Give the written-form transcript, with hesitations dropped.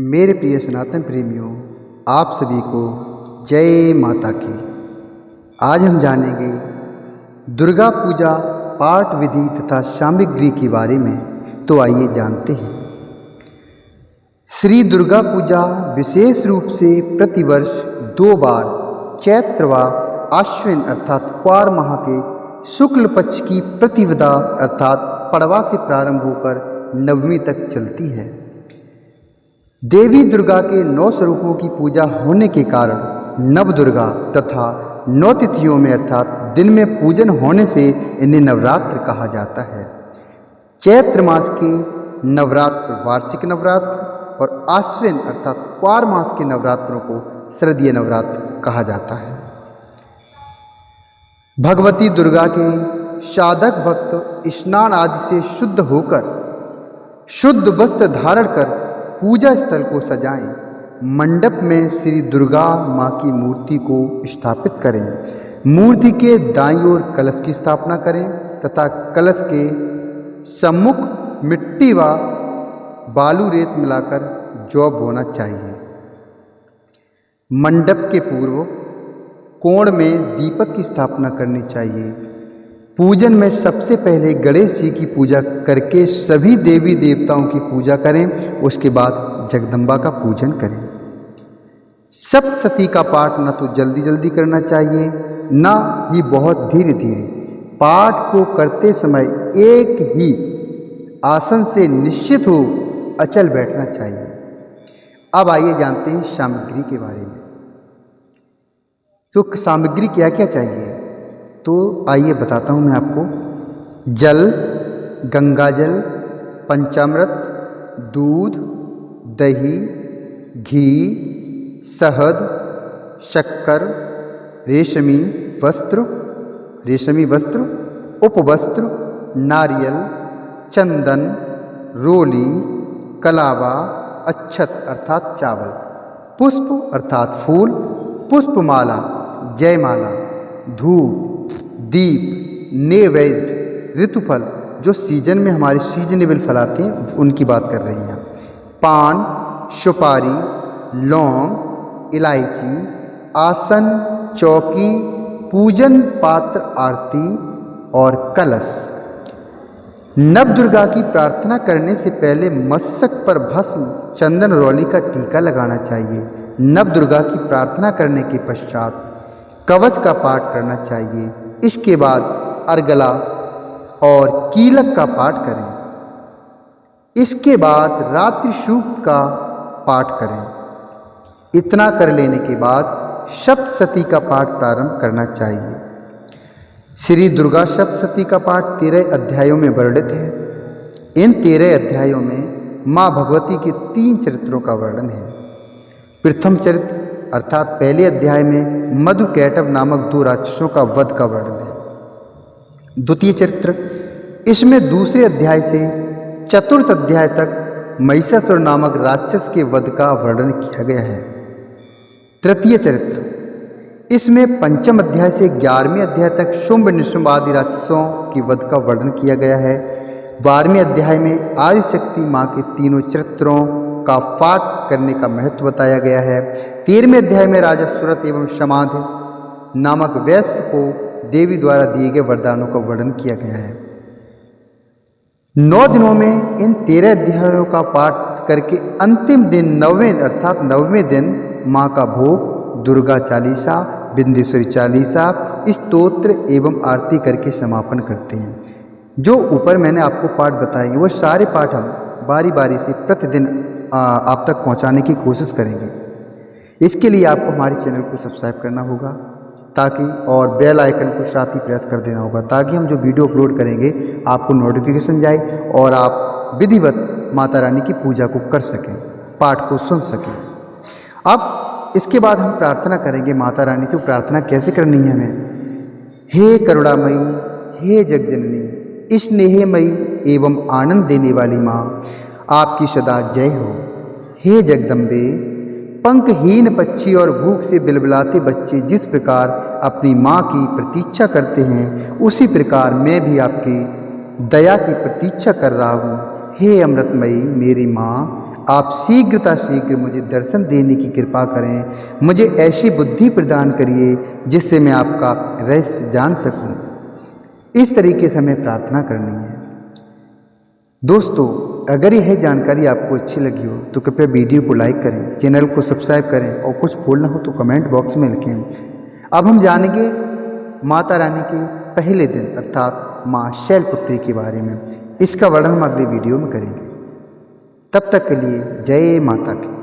मेरे प्रिय सनातन प्रेमियों, आप सभी को जय माता की। आज हम जानेंगे दुर्गा पूजा पाठ विधि तथा सामग्री के बारे में। तो आइए जानते हैं। श्री दुर्गा पूजा विशेष रूप से प्रतिवर्ष 2 बार चैत्र व आश्विन अर्थात क्वार माह के शुक्ल पक्ष की प्रतिपदा अर्थात पड़वा से प्रारंभ होकर नवमी तक चलती है। देवी दुर्गा के 9 स्वरूपों की पूजा होने के कारण नव दुर्गा तथा 9 तिथियों में अर्थात दिन में पूजन होने से इन्हें नवरात्र कहा जाता है। चैत्र मास के नवरात्र वार्षिक नवरात्र और आश्विन अर्थात क्वार मास के नवरात्रों को शारदीय नवरात्र कहा जाता है। भगवती दुर्गा के साधक भक्त स्नान आदि से शुद्ध होकर शुद्ध वस्त्र धारण कर पूजा स्थल को सजाएं। मंडप में श्री दुर्गा माँ की मूर्ति को स्थापित करें। मूर्ति के दाईं ओर कलश की स्थापना करें तथा कलश के सम्मुख मिट्टी व बालू रेत मिलाकर जौ बोना चाहिए। मंडप के पूर्व कोण में दीपक की स्थापना करनी चाहिए। पूजन में सबसे पहले गणेश जी की पूजा करके सभी देवी देवताओं की पूजा करें। उसके बाद जगदम्बा का पूजन करें। सप्तशती का पाठ न तो जल्दी जल्दी करना चाहिए न ही बहुत धीरे धीरे। पाठ को करते समय एक ही आसन से निश्चित हो अचल बैठना चाहिए। अब आइए जानते हैं सामग्री के बारे में। तो सामग्री क्या क्या चाहिए, तो आइए बताता हूँ मैं आपको। जल, गंगा जल, पंचामृत, दूध, दही, घी, शहद, शक्कर, रेशमी वस्त्र, उपवस्त्र, नारियल, चंदन, रोली, कलावा, अक्षत अर्थात चावल, पुष्प अर्थात फूल, पुष्पमाला, जयमाला, धूप, दीप, नैवेद्य, ऋतुफल जो सीजन में हमारे सीजनेबल फल आते हैं उनकी बात कर रही हैं। पान, सुपारी, लौंग, इलायची, आसन, चौकी, पूजन पात्र, आरती और कलश। नव दुर्गा की प्रार्थना करने से पहले मस्तक पर भस्म, चंदन, रौली का टीका लगाना चाहिए। नव दुर्गा की प्रार्थना करने के पश्चात कवच का पाठ करना चाहिए। इसके बाद अर्गला और कीलक का पाठ करें। इसके बाद रात्रि सूक्त का पाठ करें। इतना कर लेने के बाद सप्तशती का पाठ प्रारंभ करना चाहिए। श्री दुर्गा सप्तशती का पाठ 13 अध्यायों में वर्णित है। इन 13 अध्यायों में माँ भगवती के 3 चरित्रों का वर्णन है। प्रथम चरित्र अर्थात पहले अध्याय में मधु कैटव नामक 2 राक्षसों का वध का वर्णन है। द्वितीय चरित्र इसमें दूसरे अध्याय से चतुर्थ अध्याय तक महिषासुर नामक राक्षस के वध का वर्णन किया गया है। तृतीय चरित्र इसमें पंचम अध्याय से 11वें अध्याय तक शुंभ निशुंभ आदि राक्षसों के वध का वर्णन किया गया है। 12वें अध्याय में आदिशक्ति माँ के 3 चरित्रों का पाठ करने का महत्व बताया गया है। 13वें अध्याय में राजा सुरत एवं समाधि नामक वैश्य को देवी द्वारा दिए गए वरदानों का वर्णन किया गया है। 9 दिनों में इन 13 अध्यायों का पाठ करके अंतिम दिन 9वें अर्थात 9वें दिन माँ का भोग, दुर्गा चालीसा, बिंदेश्वरी चालीसा, स्तोत्र एवं आरती करके समापन करते हैं। जो ऊपर मैंने आपको पाठ बताए वो सारे पाठ हम बारी बारी से प्रतिदिन आप तक पहुंचाने की कोशिश करेंगे। इसके लिए आपको हमारे चैनल को सब्सक्राइब करना होगा ताकि और बेल आइकन को साथ ही प्रेस कर देना होगा ताकि हम जो वीडियो अपलोड करेंगे आपको नोटिफिकेशन जाए और आप विधिवत माता रानी की पूजा को कर सकें, पाठ को सुन सकें। अब इसके बाद हम प्रार्थना करेंगे माता रानी से। प्रार्थना कैसे करनी है हमें। हे करुणामयी, हे जगजननी, स्नेहमयी एवं आनंद देने वाली माँ, आपकी सदा जय हो। हे जगदम्बे, पंखहीन पक्षी और भूख से बिलबिलाते बच्चे जिस प्रकार अपनी माँ की प्रतीक्षा करते हैं उसी प्रकार मैं भी आपकी दया की प्रतीक्षा कर रहा हूँ। हे अमृतमयी मेरी माँ, आप शीघ्र मुझे दर्शन देने की कृपा करें। मुझे ऐसी बुद्धि प्रदान करिए जिससे मैं आपका रहस्य जान सकूं। इस तरीके से हमें प्रार्थना करनी है। दोस्तों, अगर यह जानकारी आपको अच्छी लगी हो तो कृपया वीडियो को लाइक करें, चैनल को सब्सक्राइब करें और कुछ बोलना हो तो कमेंट बॉक्स में लिखें। अब हम जानेंगे माता रानी के पहले दिन अर्थात माँ शैलपुत्री के बारे में। इसका वर्णन हम अगले वीडियो में करेंगे। तब तक के लिए जय माता की।